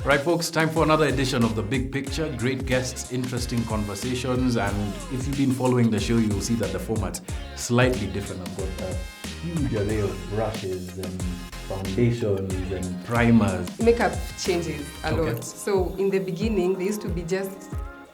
Right, folks, time for another edition of The Big Picture. Great guests, interesting conversations, and if you've been following the show, you'll see that the format's slightly different. I've got a huge array of brushes and foundations and primers. Makeup changes a lot. So in the beginning, they used to be just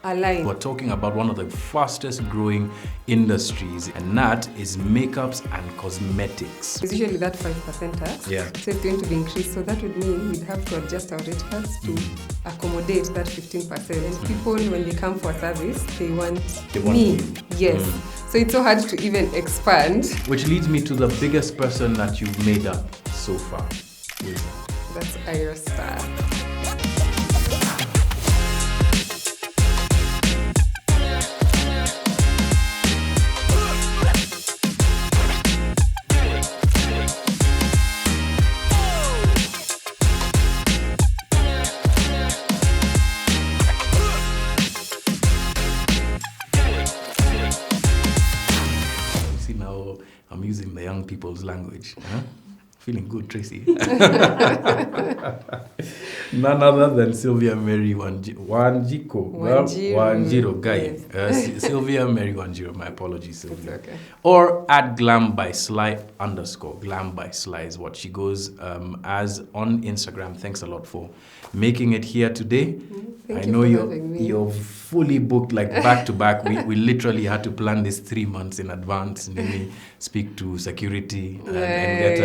a line. We're talking about one of the fastest growing industries, and that is makeups and cosmetics. It's usually that 5% tax. Yeah. So it's going to be increased. So that would mean we'd have to adjust our rate cards to accommodate that 15%. And people, when they come for a service, they want me. You. Yes. So it's so hard to even expand. Which leads me to the biggest person that you've made up so far. Who is that? That's Ira Star. I'm using the young people's language. Huh? Feeling good, Tracy. None other than Sylvia Mary Wanjiru, guy. Yes. Sylvia Mary Wanjiru, my apologies, Sylvia. It's okay. Or at Glam by Sly _ Glam by Sly is what she goes as on Instagram. Thanks a lot for making it here today. Thank you for having me. You're fully booked, like back to back. We literally had to plan this 3 months in advance, and then we speak to security and get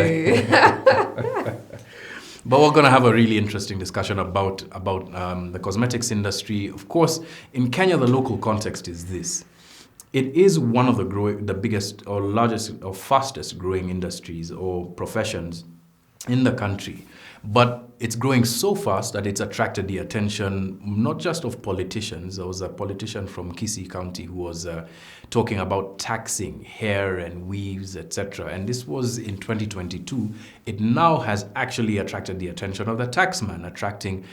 But we're going to have a really interesting discussion about the cosmetics industry. Of course, in Kenya, the local context is this. It is one of the biggest or largest or fastest growing industries or professions in the country. But it's growing so fast that it's attracted the attention not just of politicians. There was a politician from Kisii County who was talking about taxing hair and weaves, etc. And this was in 2022. It now has actually attracted the attention of the taxman, attracting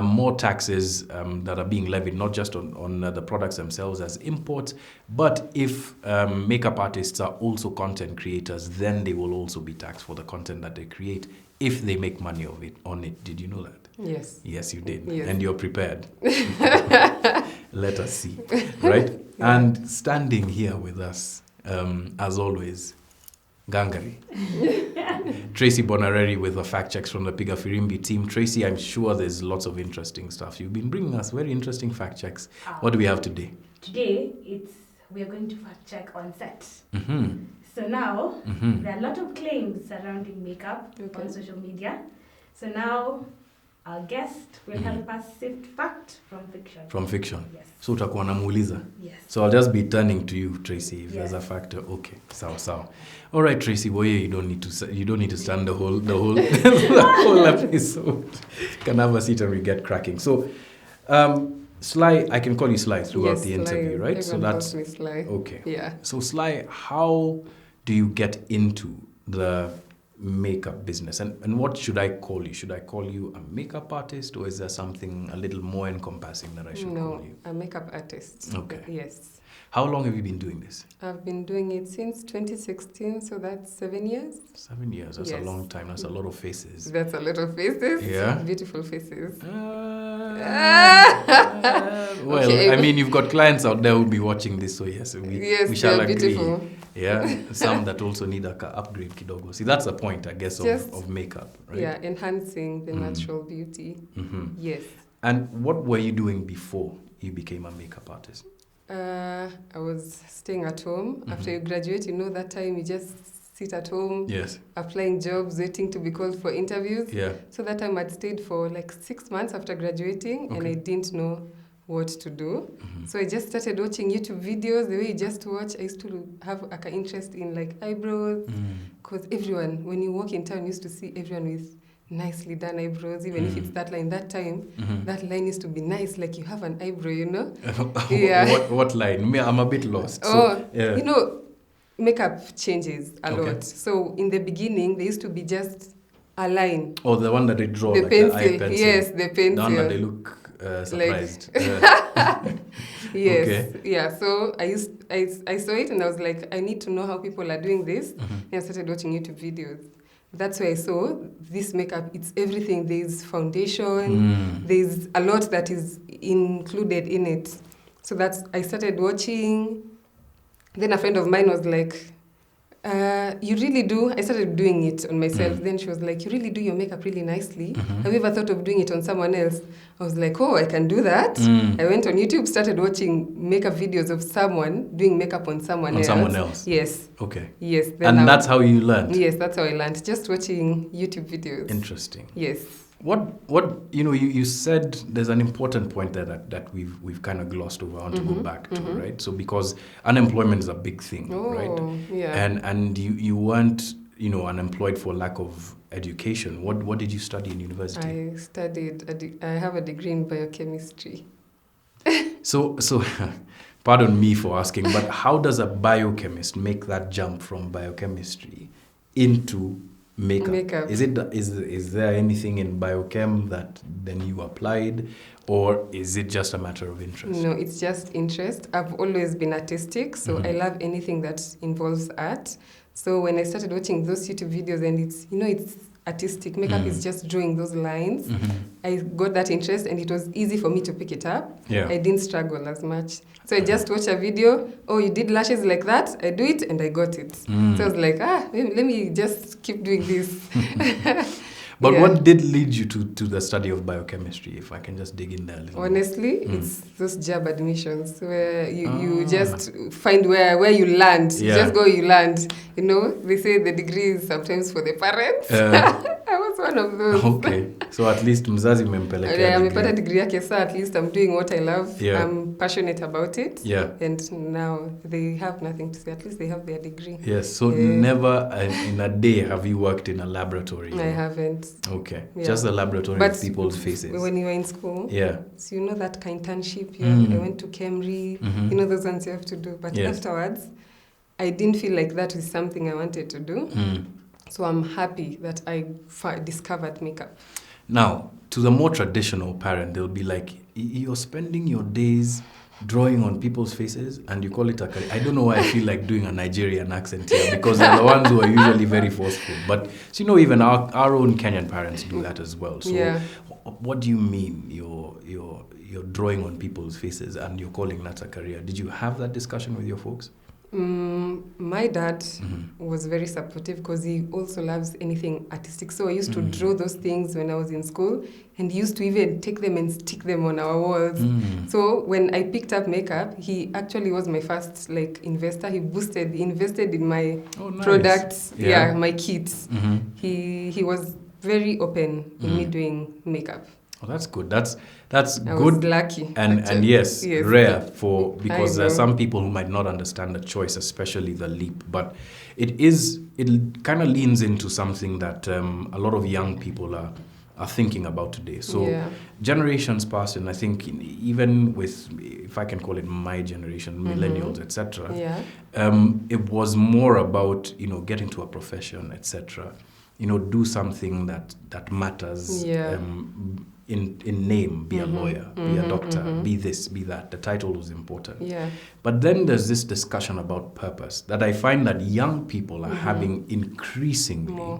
more taxes that are being levied, not just on the products themselves as imports, but if makeup artists are also content creators, then they will also be taxed for the content that they create if they make money on it. Did you know that? Yes. Yes, you did. Yes. And you're prepared. Let us see. Right? Yeah. And standing here with us, as always, Gangari. Tracy Bonareri with the fact checks from the Piga Firimbi team. Tracy, I'm sure there's lots of interesting stuff. You've been bringing us very interesting fact checks. What do we have today? Today, we are going to fact check on set. So now, there are a lot of claims surrounding makeup on social media. So now, our guest will help us sift fact from fiction. From fiction? Yes. So utakuwa namuuliza? Yes. So I'll just be turning to you, Tracy, if there's a factor. Okay, sawa. All right, Tracy, well, you don't need to stand the whole episode. Can have a seat and we get cracking. So, Sly, I can call you Sly throughout the interview, right? Everyone calls me Sly. Okay. Yeah. So Sly, how do you get into the makeup business? And what should I call you? Should I call you a makeup artist, or is there something a little more encompassing that I should call you? No, a makeup artist. Okay. Yes. How long have you been doing this? I've been doing it since 2016, so that's 7 years. 7 years, that's a long time. That's a lot of faces. That's a lot of faces. Yeah. Beautiful faces. Well, Okay. I mean, you've got clients out there who'll be watching this, so yes, we shall agree. Beautiful. Yeah, some that also need a upgrade kidogo. See, that's the point, I guess, of makeup, right? Yeah, enhancing the natural beauty. Yes. And what were you doing before you became a makeup artist? I was staying at home. After you graduate, that time you just sit at home, Yes. applying jobs, waiting to be called for interviews. Yeah. So that time I'd stayed for like 6 months after graduating, and I didn't know what to do. So I just started watching YouTube videos, the way you just watch. I used to have an interest in like eyebrows, because everyone, when you walk in town, you used to see everyone with nicely done eyebrows, even if it's that line. That time, that line used to be nice, like you have an eyebrow, Yeah. What line? I'm a bit lost. Makeup changes a lot. So in the beginning, there used to be just a line. Oh, the one that they draw, The like pencil. the eye pencil. Yes, the pencil. The one that they look surprised. Yes. Okay. Yeah. So I saw it and I was like, I need to know how people are doing this. And I started watching YouTube videos. that's where I saw this makeup. It's everything. There's foundation. There's a lot that is included in it. So I started watching. Then a friend of mine was like, you really do? I started doing it on myself. Then she was like, you really do your makeup really nicely. Have you ever thought of doing it on someone else? I was like, oh, I can do that. I went on YouTube, started watching makeup videos of someone doing makeup on someone else. On someone else? Yes. Okay. Yes. And that's how you learned? Yes, that's how I learned. Just watching YouTube videos. Interesting. Yes. What you said there's an important point there that we've kind of glossed over. I want to go back to, right? So because unemployment is a big thing, right? Yeah. And you weren't unemployed for lack of education. What did you study in university? I studied. I have a degree in biochemistry. So pardon me for asking, but how does a biochemist make that jump from biochemistry into makeup? Is there anything in biochem that then you applied, or is it just a matter of interest? No, it's just interest. I've always been artistic, so I love anything that involves art. So when I started watching those YouTube videos, and it's artistic, makeup is just drawing those lines. I got that interest, and it was easy for me to pick it up. Yeah. I didn't struggle as much. So I just watched a video. Oh, you did lashes like that? I do it, and I got it. So I was like, let me just keep doing this. But what did lead you to the study of biochemistry, if I can just dig in there a little Honestly, it's those job admissions where you just find where you land. You just go, you land. They say the degree is sometimes for the parents. I was one of those. Okay. So at least mzazi umempelekea amepata degree yake, so at least I'm doing what I love. Yeah. I'm passionate about it. Yeah. And now they have nothing to say. At least they have their degree. So never in a day have you worked in a laboratory? I haven't. Okay. Yeah. Just the laboratory with people's faces. When you were in school. Yeah. So that internship, I went to Cambridge, those ones you have to do. But afterwards, I didn't feel like that was something I wanted to do. So I'm happy that I discovered makeup. Now, to the more traditional parent, they'll be like, you're spending your days drawing on people's faces and you call it a career. I don't know why I feel like doing a Nigerian accent here, because they're the ones who are usually very forceful. But even our own Kenyan parents do that as well. So what do you mean you're drawing on people's faces and you're calling that a career? Did you have that discussion with your folks? My dad was very supportive because he also loves anything artistic. So I used to draw those things when I was in school, and he used to even take them and stick them on our walls. So when I picked up makeup, he actually was my first investor. He invested in my products, my kits. He was very open in me doing makeup. Oh, that's good. That's I good. Was lucky. And yes, rare because there are some people who might not understand the choice, especially the leap. But it kind of leans into something that a lot of young people are thinking about today. So generations past, and I think even with, if I can call it my generation, millennials, etc. It was more about getting to a profession, etc. Do something that matters. In name, be a lawyer, be a doctor, be this, be that. The title was important. But then there's this discussion about purpose that I find that young people are having increasingly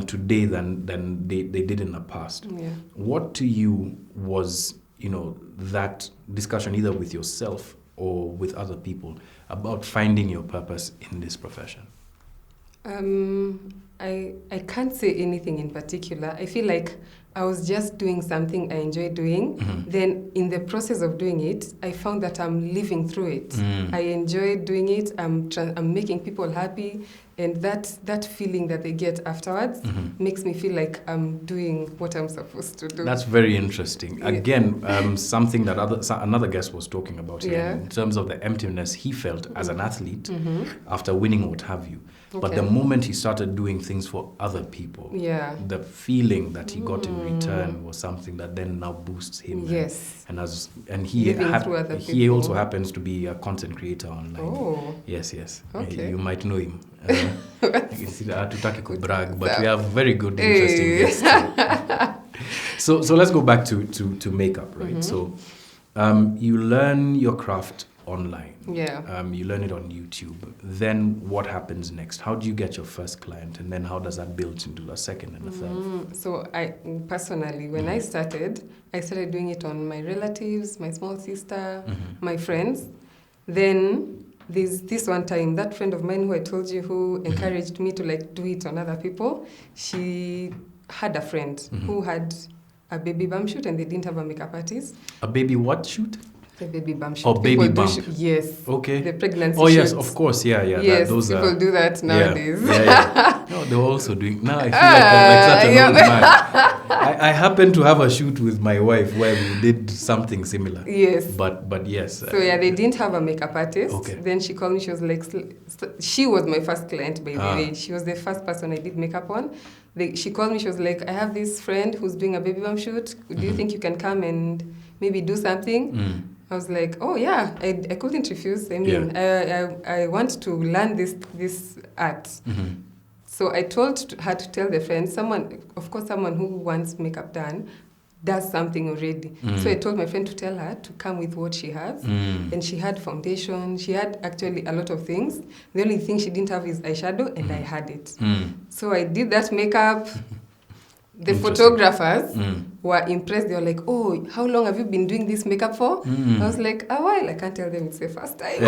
today than they did in the past. What to you was, that discussion either with yourself or with other people about finding your purpose in this profession? I can't say anything in particular. I feel like I was just doing something I enjoy doing. Then in the process of doing it, I found that I'm living through it. I enjoy doing it. I'm making people happy. And that feeling that they get afterwards makes me feel like I'm doing what I'm supposed to do. That's very interesting. Again, something that another guest was talking about here in terms of the emptiness he felt as an athlete after winning what have you. But the moment he started doing things for other people, the feeling that he got in return was something that then now boosts him. And he also happens to be a content creator online. Yes. You might know him. Hatutaki kubrag, but we have very good, interesting guests. So let's go back to makeup, right? So you learn your craft online. Yeah. You learn it on YouTube. Then what happens next? How do you get your first client? And then how does that build into a second and a third? So I personally, when I started doing it on my relatives, my small sister, my friends. Then there's this one time, that friend of mine who I told you who encouraged me to like do it on other people, she had a friend who had a baby bump shoot and they didn't have a makeup artist. A baby what shoot? A baby bump shoot. Oh, baby bump. Yes. Okay. The pregnancy Oh, yes, shoots. of course. Yeah. Yes, people do that nowadays. Yeah. No, they're also doing... Now I feel like such an old man. I happen to have a shoot with my wife where we did something similar. Yes. But yes. So they didn't have a makeup artist. Okay. Then she called me. She was like... She was my first client, by the way. She was the first person I did makeup on. She called me. She was like, I have this friend who's doing a baby bump shoot. Do you think you can come and maybe do something? I was like, oh yeah, I couldn't refuse. I mean, I want to learn this art. So I told her to tell the friend, someone who wants makeup done does something already. So I told my friend to tell her to come with what she has. And she had foundation. She had actually a lot of things. The only thing she didn't have is eyeshadow, and I had it. So I did that makeup. The photographers were impressed. They were like, oh, how long have you been doing this makeup for? I was like, a while. I can't tell them it's the first time.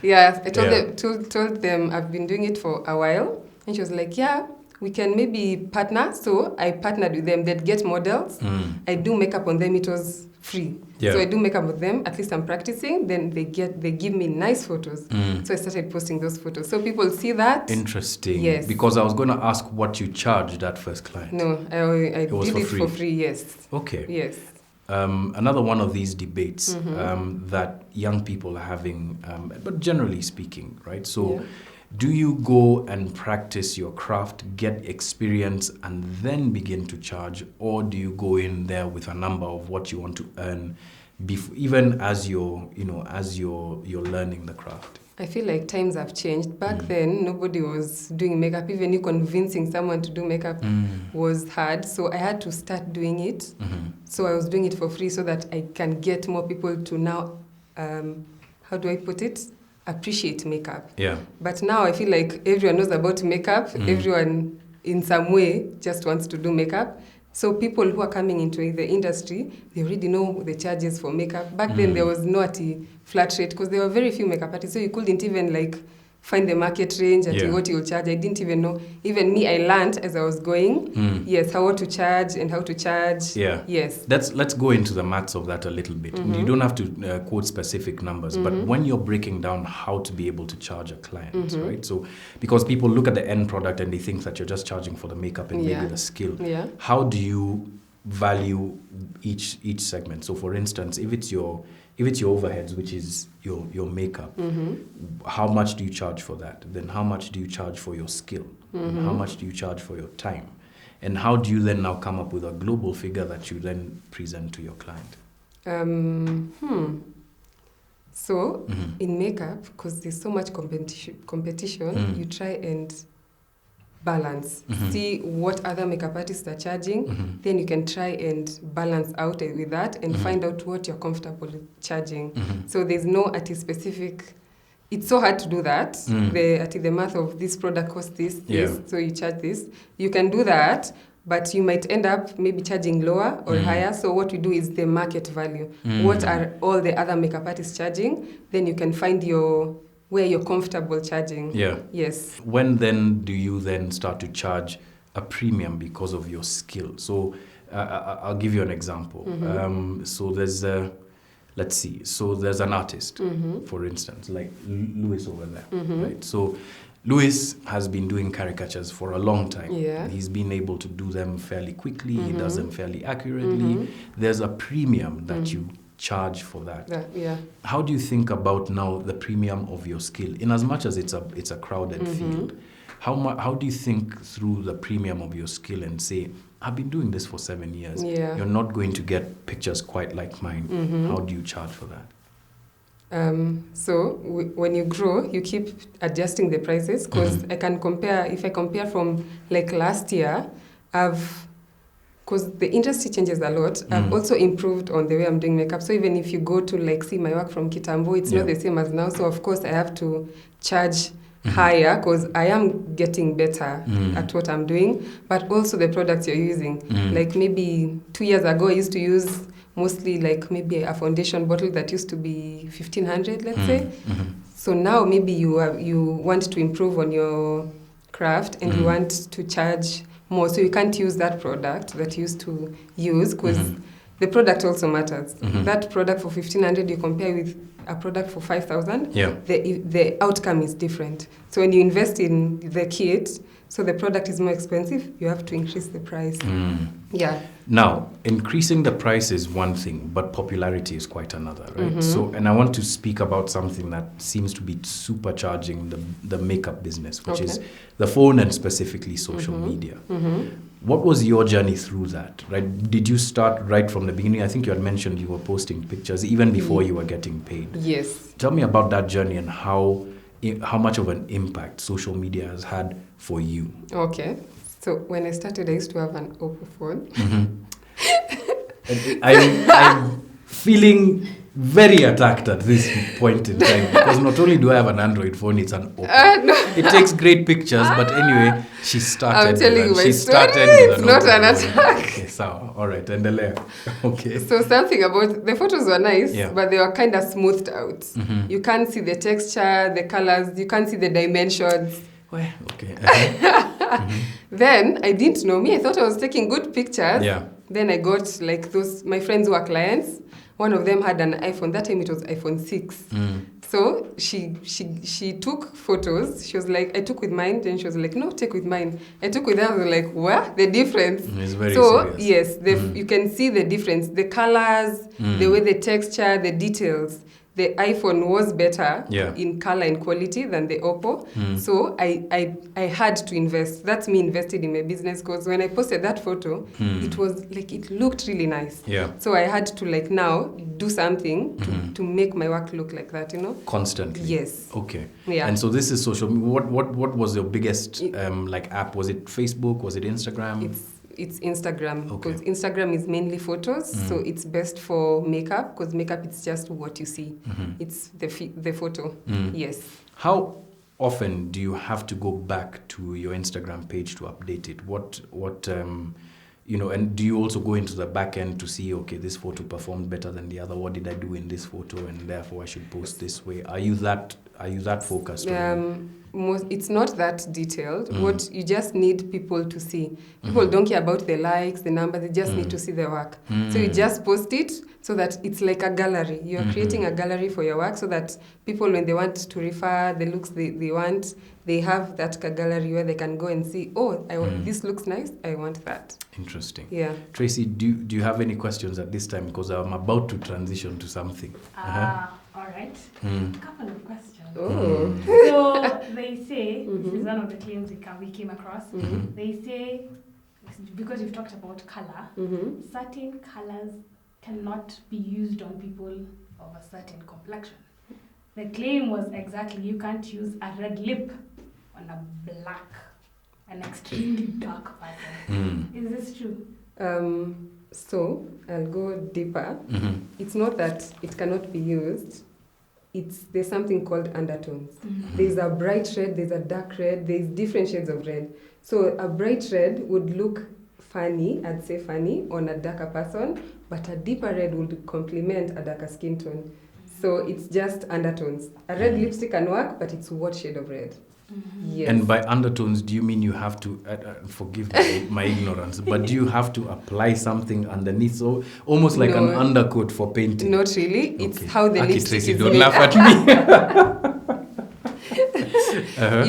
Yeah. I told them I've been doing it for a while. And she was like, yeah, we can maybe partner. So I partnered with them. They'd get models. I do makeup on them. It was free. Yeah. So I do makeup with them. At least I'm practicing. Then they give me nice photos. So I started posting those photos. So people see that. Interesting. Yes. Because I was going to ask what you charged that first client. No, I did it for free. Yes. Okay. Yes. Another one of these debates that young people are having, but generally speaking, right? So do you go and practice your craft, get experience, and then begin to charge? Or do you go in there with a number of what you want to earn, even as you're learning the craft? I feel like times have changed. Back then, nobody was doing makeup. Even you convincing someone to do makeup was hard. So I had to start doing it. So I was doing it for free so that I can get more people to now, how do I put it? Appreciate makeup. Yeah. But now I feel like everyone knows about makeup. Everyone in some way just wants to do makeup. So people who are coming into the industry, they already know the charges for makeup. Back then there was no flat rate because there were very few makeup artists. So you couldn't even like find the market range at what you'll charge. I didn't even know. Even me, I learned as I was going. Yes, how to charge and how to charge. Yeah. Yes. Let's go into the maths of that a little bit. You don't have to quote specific numbers, but when you're breaking down how to be able to charge a client, right? So because people look at the end product and they think that you're just charging for the makeup and maybe the skill. Yeah. How do you value each segment? So for instance, if it's your overheads, which is your makeup, how much do you charge for that? Then how much do you charge for your skill? How much do you charge for your time? And how do you then now come up with a global figure that you then present to your client? So in makeup, because there's so much competition, you try and balance. See what other makeup artists are charging. Then you can try and balance out with that and find out what you're comfortable charging. So there's no artist specific. It's so hard to do that. The math of this product costs this, so you charge this. You can do that, but you might end up maybe charging lower or higher. So what we do is the market value. What are all the other makeup artists charging? Then you can find where you're comfortable charging. Yeah. Yes. When then do you then start to charge a premium because of your skill? So I'll give you an example. So there's let's see. So there's an artist, for instance, like Louis over there, right? So Louis has been doing caricatures for a long time. Yeah. He's been able to do them fairly quickly. He does them fairly accurately. There's a premium that you charge for that. How do you think about now the premium of your skill? In as much as it's a crowded field, how do you think through the premium of your skill and say, I've been doing this for 7 years. You're not going to get pictures quite like mine. How do you charge for that? So when you grow, you keep adjusting the prices because I can compare. If I compare from like last year, I've because the industry changes a lot, I've also improved on the way I'm doing makeup. So even if you go to like see my work from Kitambo, it's not the same as now. So of course I have to charge higher because I am getting better at what I'm doing, but also the products you're using. Like maybe 2 years ago, I used to use mostly like maybe a foundation bottle that used to be 1,500, let's say. So now maybe you want to improve on your craft and you want to charge more. So you can't use that product that you used to use because the product also matters. That product for 1,500 you compare with a product for 5,000, the outcome is different. So when you invest in the kit, so the product is more expensive, you have to increase the price. Yeah. Now, increasing the price is one thing, but popularity is quite another, right? So, and I want to speak about something that seems to be supercharging the makeup business, which is the phone and specifically social media. What was your journey through that, right? Did you start right from the beginning? I think you had mentioned you were posting pictures even before you were getting paid. Yes. Tell me about that journey and how much of an impact social media has had for you. Okay. So when I started, I used to have an Oppo phone. I'm feeling very attacked at this point in time because not only do I have an Android phone, it's an Oppo. No. It takes great pictures, but anyway, she started. I'm telling you my she story. started with It's not Oppo an phone. attack. Okay, so all right, and the layer. Okay. So something about the photos were nice, Yeah. but they were kind of smoothed out. You can't see the texture, the colors, you can't see the dimensions. Well, okay. Then I didn't know me. I thought I was taking good pictures. Yeah. Then I got like those, my friends who are clients. One of them had an iPhone. That time it was iPhone 6. So she took photos. She was like, I took with mine. Then she was like, no, take with mine. I took with her. I was like, what? The difference. It's very so serious. yes, you can see the difference. The colors, the way the texture, the details. The iPhone was better in color and quality than the Oppo. So I had to invest. That's me invested in my business because when I posted that photo, it was like, it looked really nice. Yeah. So I had to like now do something to make my work look like that, you know? Constantly. Yes. Okay. Yeah. And so this is social. What was your biggest like app? Was it Facebook? Was it Instagram? It's Instagram because Instagram is mainly photos, so it's best for makeup because makeup it's just what you see. It's the photo. Yes. How often do you have to go back to your Instagram page to update it? What and do you also go into the back end to see, okay, this photo performed better than the other? What did I do in this photo, and therefore I should post this way? Are you that focused? It's not that detailed. What you just need people to see. People don't care about the likes, the numbers. They just need to see the work. So you just post it so that it's like a gallery. You're creating a gallery for your work so that people, when they want to refer the looks they want, they have that gallery where they can go and see, this looks nice, I want that. Interesting. Yeah. Tracy, do you have any questions at this time? Because I'm about to transition to something. All right. A couple of questions. Oh. So they say, this is one of the claims we came across, they say, because you've talked about color, certain colors cannot be used on people of a certain complexion. The claim was exactly, you can't use a red lip on a black, an extremely dark person. Is this true? So I'll go deeper. It's not that it cannot be used. There's something called undertones. There's a bright red, there's a dark red, there's different shades of red. So a bright red would look funny, I'd say funny, on a darker person, but a deeper red would complement a darker skin tone. So it's just undertones. A red lipstick can work, but it's what shade of red? Yes. And by undertones, do you mean you have to, forgive my ignorance, but do you have to apply something underneath? So almost like an undercoat for painting? Not really. It's how the lipstick Tracy, is don't made. laugh at me.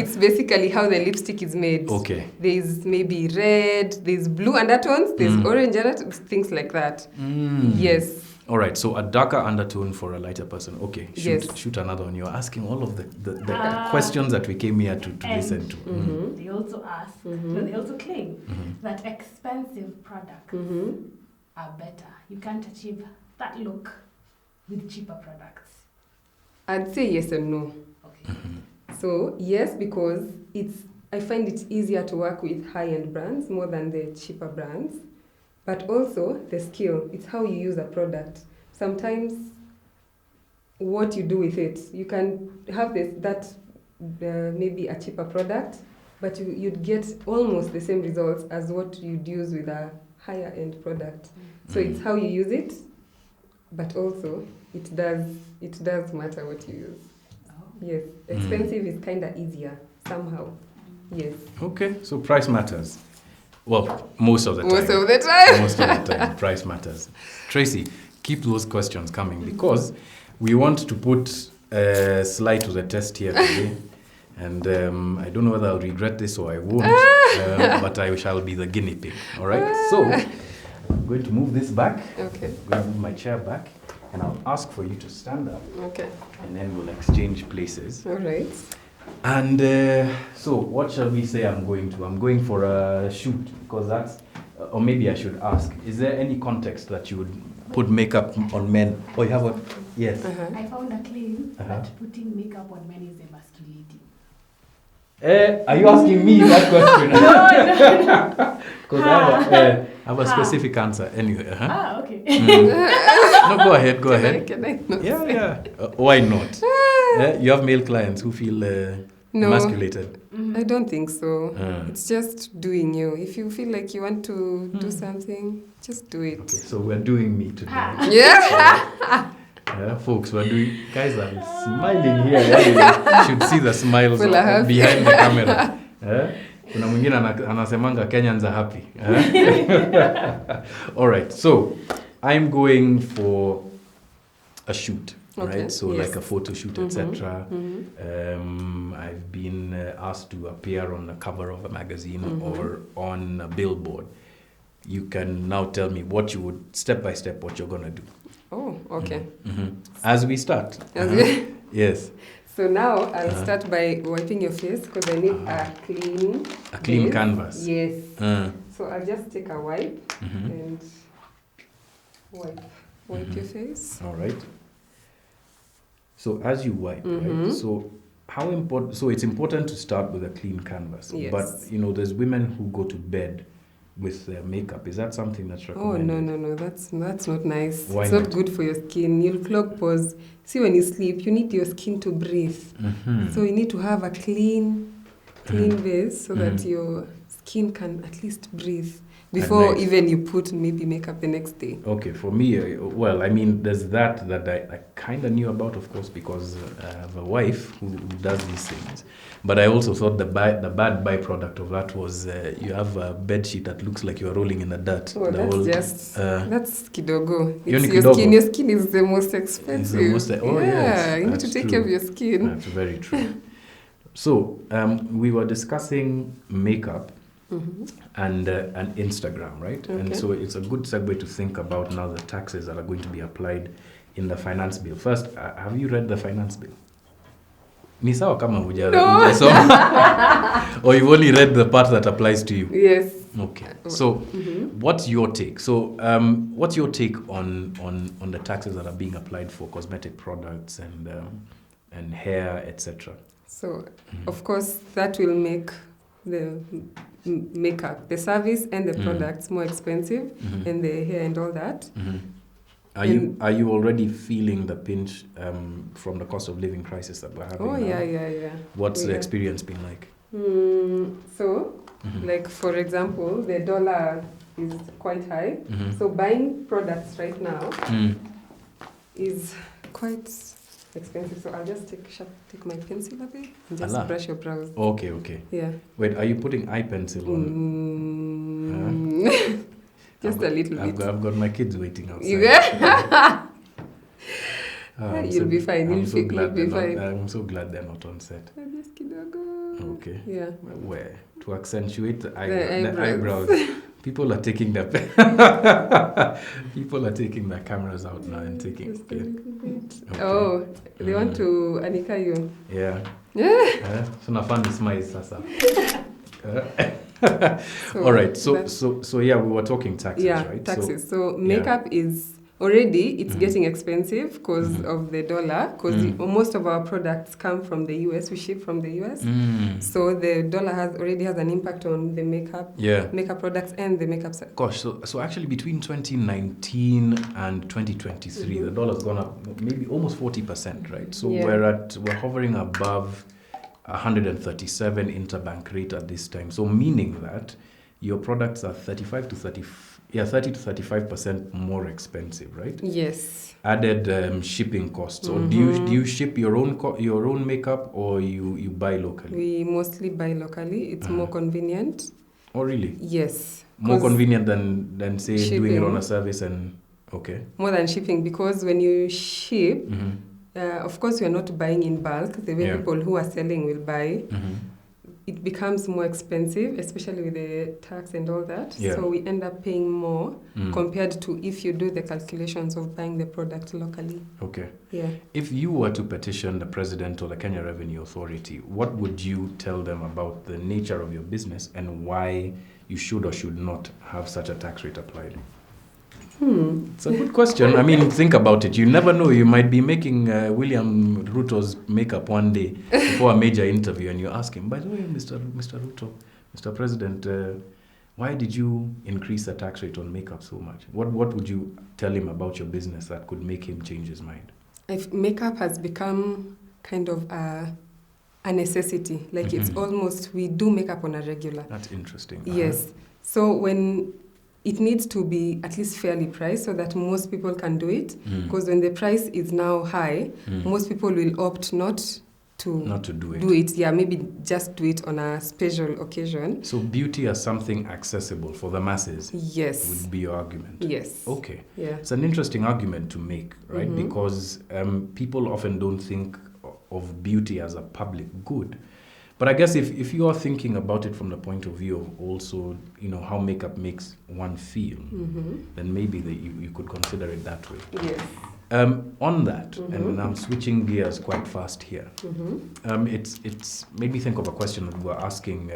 It's basically how the lipstick is made. Okay. There's maybe red, there's blue undertones, there's orange undertones, things like that. Yes. All right, so a darker undertone for a lighter person. Okay, shoot another one. You're asking all of the questions that we came here to listen to. They also ask, they also claim that expensive products are better. You can't achieve that look with cheaper products. I'd say yes and no. Okay. So yes, because I find it easier to work with high-end brands more than the cheaper brands. but also the skill. It's how you use a product. Sometimes what you do with it. You can have maybe a cheaper product, but you'd get almost the same results as what you'd use with a higher end product. So it's how you use it, but also it does matter what you use. Yes, expensive is kind of easier somehow. Yes. Okay, so price matters. Well, most of the time. Most of the time. Most of the time, price matters. Tracy, keep those questions coming because we want to put a slide to the test here today. And I don't know whether I'll regret this or I won't, but I shall be the guinea pig. All right? So I'm going to move this back. Okay. I'm going to move my chair back. And I'll ask for you to stand up. Okay. And then we'll exchange places. All right. And so what shall we say I'm going to? I'm going for a shoot because that's, or maybe I should ask, is there any context that you would put makeup on men? Oh, you have one? Yes. I found a claim that putting makeup on men is emasculating. Are you asking me that question? No. Because I have a specific answer anyway. Okay. No, go ahead. Can I not say? Yeah. Why not? You have male clients who feel emasculated. I don't think so. It's just doing you. If you feel like you want to do something, just do it. Okay, so we're doing me today. Yeah. Folks, guys are smiling here. You should see the smiles behind the camera. Kuna mwingine anasemanga Kenyans are happy. All right, so I'm going for a shoot, right? So like a photo shoot, etc. I've been asked to appear on the cover of a magazine or on a billboard. You can now tell me what you would, step by step, what you're going to do. Oh, okay. As we start. Yes. So now I'll start by wiping your face because I need a clean canvas. Yes. So I'll just take a wipe and wipe your face. All right. So as you wipe, right? So how important? So it's important to start with a clean canvas. Yes. But there's women who go to bed with their makeup. Is that something that's recommended? Oh no, that's not nice. Why it's not? Not good for your skin. You'll clog pores. See, when you sleep, you need your skin to breathe. So you need to have a clean base so that your skin can at least breathe before even you put maybe makeup the next day. Okay, for me, there's that I kind of knew about, of course, because I have a wife who does these things. But I also thought the bad byproduct of that was you have a bed sheet that looks like you're rolling in the dirt. Oh, that's kidogo. Kidogo. Your skin is the most expensive. Yes. You need to take care of your skin. That's very true. So we were discussing makeup and Instagram, right? Okay. And so it's a good segue to think about now the taxes that are going to be applied in the finance bill. First, have you read the finance bill? Ni sawa kama hujasoma? Or you've only read the part that applies to you? Yes. Okay. So what's your take? So what's your take on the taxes that are being applied for cosmetic products and hair, etc.? So, of course, that will make the makeup, the service and the products more expensive, and the hair and all that. Are you already feeling the pinch from the cost of living crisis that we're having? Oh, now? yeah. What's the experience been like? Like for example, the dollar is quite high. So buying products right now is quite expensive. So I'll just take my pencil a bit and just brush your brows. Okay. Yeah. Wait, are you putting eye pencil on? Just a little bit. I've got my kids waiting outside. You'll be fine. I'm so glad they're not on set. Just kidogo. Okay. Yeah. Where? To accentuate the eyebrows. People are taking their cameras out now and taking. Just a little bit. Okay. Oh, they want to anika you. Yeah. So nafani smiles sasa. So all right. So we were talking taxes, right? Taxes. So makeup is already it's getting expensive because of the dollar, because most of our products come from the US, we ship from the US. So the dollar already has an impact on the makeup products and the makeup side. Gosh, so actually between 2019 and 2023, the dollar's gone up maybe almost 40%, right? So we're hovering above 137 interbank rate at this time. So meaning that your products are 30 to 35% more expensive, right? Yes. Added shipping costs. Or do you ship your own makeup, or you buy locally? We mostly buy locally. It's more convenient. Oh, really? Yes. More convenient than say shipping. Doing it on a service and okay. More than shipping, because when you ship, of course you are not buying in bulk the way people who are selling will buy. It becomes more expensive, especially with the tax and all that. So we end up paying more compared to if you do the calculations of buying the product locally. Okay. Yeah. If you were to petition the President or the Kenya Revenue Authority, what would you tell them about the nature of your business and why you should or should not have such a tax rate applied? It's a good question. I mean, think about it. You never know. You might be making William Ruto's makeup one day before a major interview, and you ask him, by the way, Mr. Ruto, Mr. President, why did you increase the tax rate on makeup so much? What would you tell him about your business that could make him change his mind? If makeup has become kind of a necessity, like it's almost, we do makeup on a regular. That's interesting. Yes. So when it needs to be at least fairly priced so that most people can do it. Because when the price is now high, most people will opt not to do it. Yeah, maybe just do it on a special occasion. So beauty as something accessible for the masses. Yes. Would be your argument. Yes. Okay. Yeah. It's an interesting argument to make, right? Because people often don't think of beauty as a public good. But I guess if you are thinking about it from the point of view of also, how makeup makes one feel, then maybe you could consider it that way. Yes. On that, and I'm switching gears quite fast here. It's made me think of a question that we were asking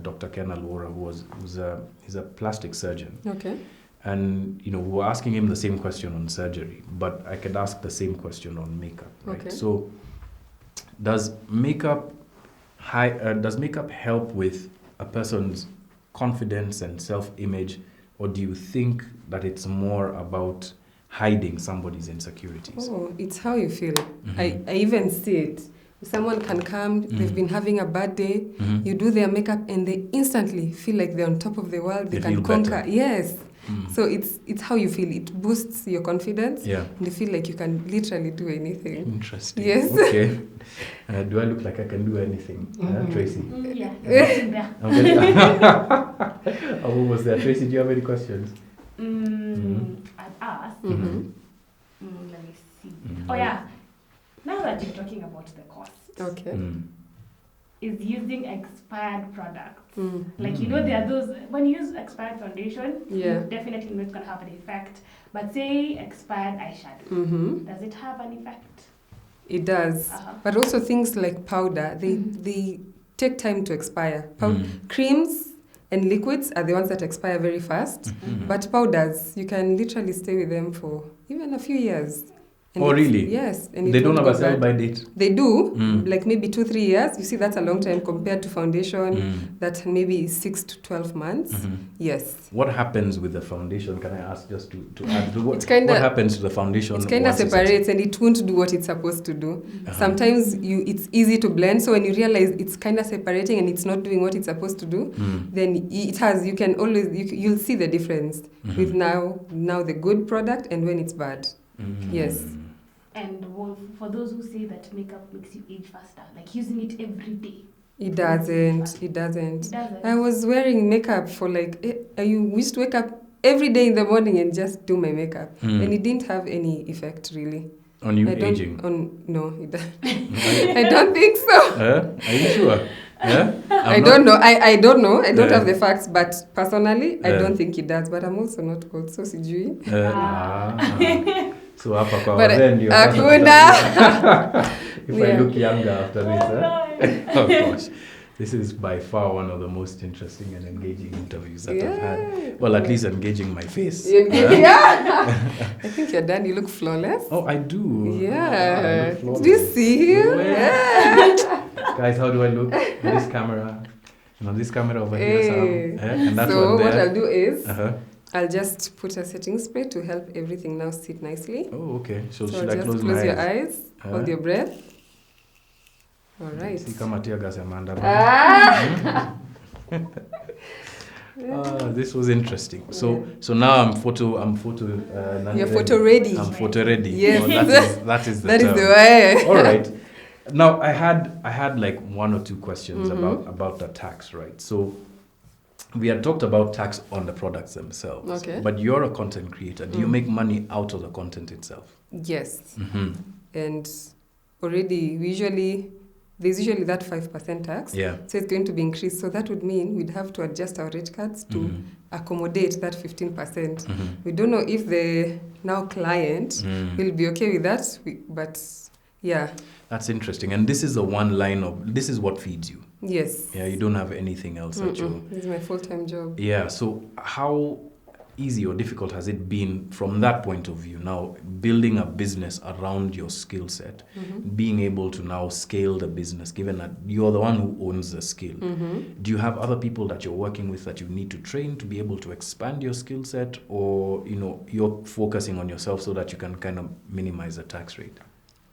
Dr. Ken Alwora, who's a plastic surgeon. Okay. And we were asking him the same question on surgery, but I could ask the same question on makeup. Right? Okay. So, does makeup help with a person's confidence and self-image, or do you think that it's more about hiding somebody's insecurities? Oh, it's how you feel. I even see it. Someone can come, they've been having a bad day, you do their makeup and they instantly feel like they're on top of the world, they can conquer. Better. Yes. So it's how you feel. It boosts your confidence. Yeah. And you feel like you can literally do anything. Interesting. Yes. Okay. Do I look like I can do anything? Tracy? Yeah. Who was there? Tracy, do you have any questions? I'd ask. Let me see. Oh yeah. Now that you're talking about the cost. Okay. Is using expired products. Like, there are those, when you use expired foundation, you definitely know it's going to have an effect. But say expired eyeshadow, does it have an effect? It does. But also things like powder, they take time to expire. Creams and liquids are the ones that expire very fast. But powders, you can literally stay with them for even a few years. And really? Yes. And they don't have a sell-by date? They do, like maybe 2-3 years. You see, that's a long time compared to foundation that maybe is 6 to 12 months. Yes. What happens with the foundation? Can I ask just to add? What happens to the foundation? It kind of separates and it won't do what it's supposed to do. Sometimes it's easy to blend. So when you realize it's kind of separating and it's not doing what it's supposed to do, then you can always, you'll see the difference with now the good product and when it's bad. Yes. And for those who say that makeup makes you age faster, like using it every day. It doesn't. I was wearing makeup for I used to wake up every day in the morning and just do my makeup. And it didn't have any effect really. On you aging? No, it doesn't. I don't think so. Are you sure? Yeah? I don't know. I don't know. I don't have the facts, but personally, I don't think it does. But I'm also not old, so sijui. So hapa kwa but wazee hakuna. If I look younger after this, Oh of course. This is by far one of the most interesting and engaging interviews that I've had. Well, at least engaging my face. Yeah. I think you're done. You look flawless. Oh, I do. Yeah. I look flawless. Do you see him? Yeah. Guys, how do I look on this camera? And on this camera over here, Hey. Sam. And that So one there. what I'll do is Uh-huh. I'll just put a setting spray to help everything now sit nicely. Oh, okay. So So should I just close close my your eyes? eyes, hold your breath. All right. See kama tear gas Amanda. Ah! This was interesting. So now I'm photo. You're photo ready. I'm photo ready. Yes. Oh, that is the That is term. the way. All right. Now I had like one or two questions about the tax, right? So we had talked about tax on the products themselves. Okay. But you're a content creator. Do you make money out of the content itself? Yes. Mm-hmm. And already there's usually that 5% tax. Yeah. So it's going to be increased. So that would mean we'd have to adjust our rate cards to accommodate that 15%. We don't know if the now client will be okay with that, but yeah. That's interesting. And this is the one line of, this is what feeds you. Yes. Yeah, you don't have anything else that you... This is my full-time job. Yeah, so how easy or difficult has it been from that point of view, now building a business around your skill set, being able to now scale the business, given that you're the one who owns the skill? Do you have other people that you're working with that you need to train to be able to expand your skill set, or you're focusing on yourself so that you can kind of minimize the tax rate?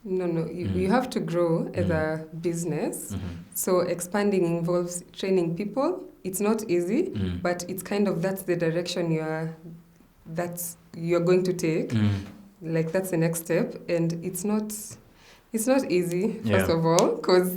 No. You have to grow as a business. So expanding involves training people. It's not easy, but it's kind of, that's the direction you're going to take. Like that's the next step, and it's not easy, first of all, because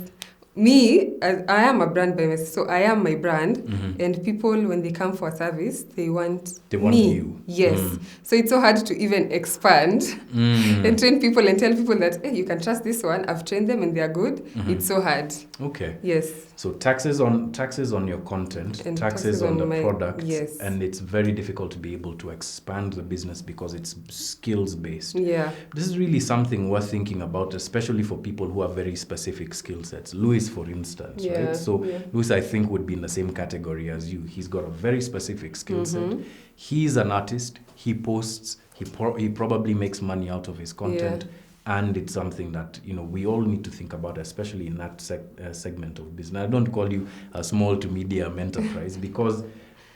I am a brand by myself, so I am my brand, and people, when they come for a service, they want me. You. Yes. So it's so hard to even expand and train people and tell people that, hey, you can trust this one. I've trained them and they are good. It's so hard. Okay. Yes. So taxes on your content, And taxes on the products, yes. and it's very difficult to be able to expand the business because it's skills based. Yeah. This is really something worth thinking about, especially for people who have very specific skill sets. Louis, for instance, right? So Louis, I think, would be in the same category as you. He's got a very specific skill set. He's an artist. He posts. He probably makes money out of his content. Yeah. And it's something that, we all need to think about, especially in that segment of business. I don't call you a small to medium enterprise because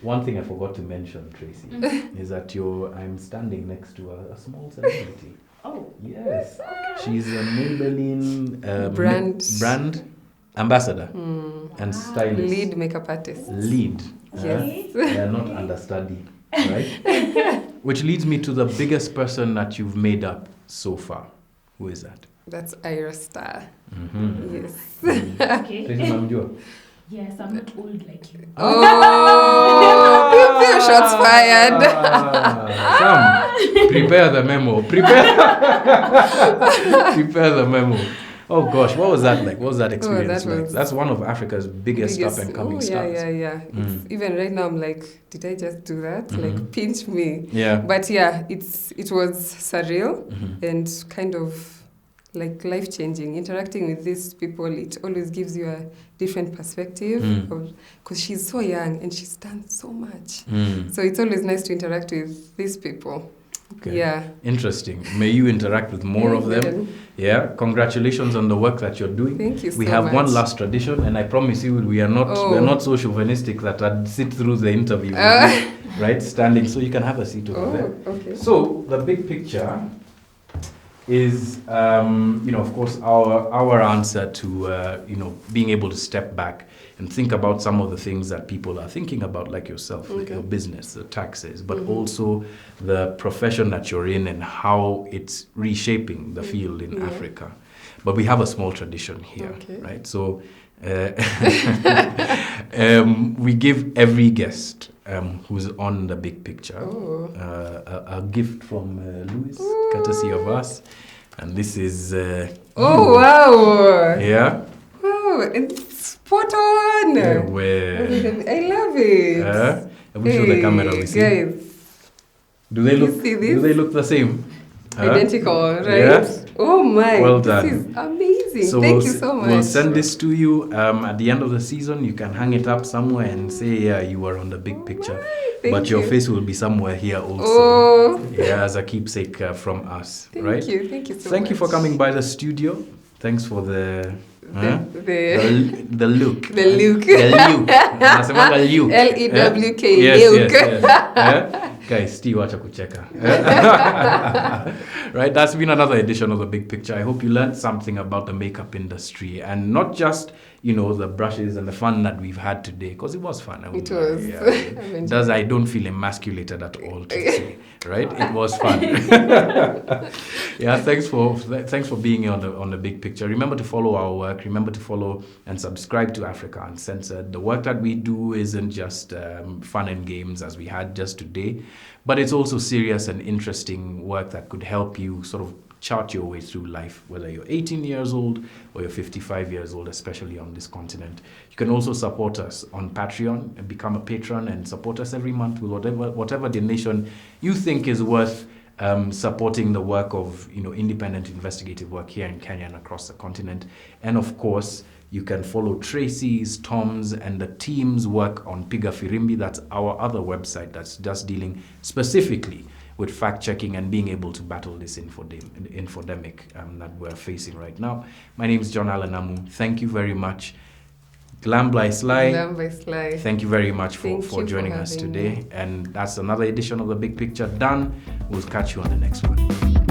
one thing I forgot to mention, Tracy, is that I'm standing next to a small celebrity. Oh. Yes. She's a Maybelline brand ambassador and stylist. Lead makeup artist. Lead. Yes. Not understudy, right? Which leads me to the biggest person that you've made up so far. Who is that? That's Ira Star. Yes. Okay. Yes, I'm not old like you. Oh, pew, pew, shots fired. Sam, prepare the memo. Prepare the memo. Oh gosh, what was that like? What was that experience like? That's one of Africa's biggest up and coming stars. Yeah. Even right now, I'm like, did I just do that? Like, pinch me. Yeah. But yeah, it was surreal and kind of like life-changing. Interacting with these people, it always gives you a different perspective because she's so young and she's done so much. So it's always nice to interact with these people. Okay. Yeah. Interesting. May you interact with more of them. Yeah. Congratulations on the work that you're doing. Thank you so much. We have one last tradition, and I promise you, we are not so chauvinistic that I'd sit through the interview, right? Standing, so you can have a seat over there. Okay. So the big picture is, of course, our answer to, being able to step back and think about some of the things that people are thinking about, like yourself, like your business, the taxes, but also the profession that you're in and how it's reshaping the field in Africa. But we have a small tradition here, right? So we give every guest who's on the big picture a gift from Louis, courtesy of us. And this is... wow! Yeah? Wow, it's spot on! Well, I love it! We show the camera, we see. Guys, Do they you see this? Do they look the same? Identical, right? Yes. Oh my, Well this done. is amazing. So Thank you so much. We'll send this to you at the end of the season. You can hang it up somewhere and say, yeah, you were on the big picture. Thank But your you. face will be somewhere here also. Oh. Yeah, as a keepsake from us, right? Thank you so much. Thank you for coming by the studio. Thanks for the look. The Luke. The Luke. Nasemanga Luke. L-E-W-K. Yes, Luke. yes. Guys, Steve, wacha kucheka. Right, that's been another edition of The Big Picture. I hope you learned something about the makeup industry and not just, the brushes and the fun that we've had today, because it was fun. It was. Yeah. I don't feel emasculated at all today, right? It was fun. Yeah, thanks for being here on the Big Picture. Remember to follow our work. Remember to follow and subscribe to Africa Uncensored. The work that we do isn't just fun and games as we had just today, but it's also serious and interesting work that could help you sort of chart your way through life, whether you're 18 years old or you're 55 years old, especially on this continent. You can also support us on Patreon and become a patron and support us every month with whatever donation you think is worth supporting the work of independent investigative work here in Kenya and across the continent. And of course, you can follow Tracy's, Tom's, and the team's work on Piga Firimbi. That's our other website that's just dealing specifically with fact-checking and being able to battle this infodemic that we're facing right now. My name is John-Allan Namu. Thank you very much. Glam by Sly. Thank you very much for joining us today. And that's another edition of The Big Picture done. We'll catch you on the next one.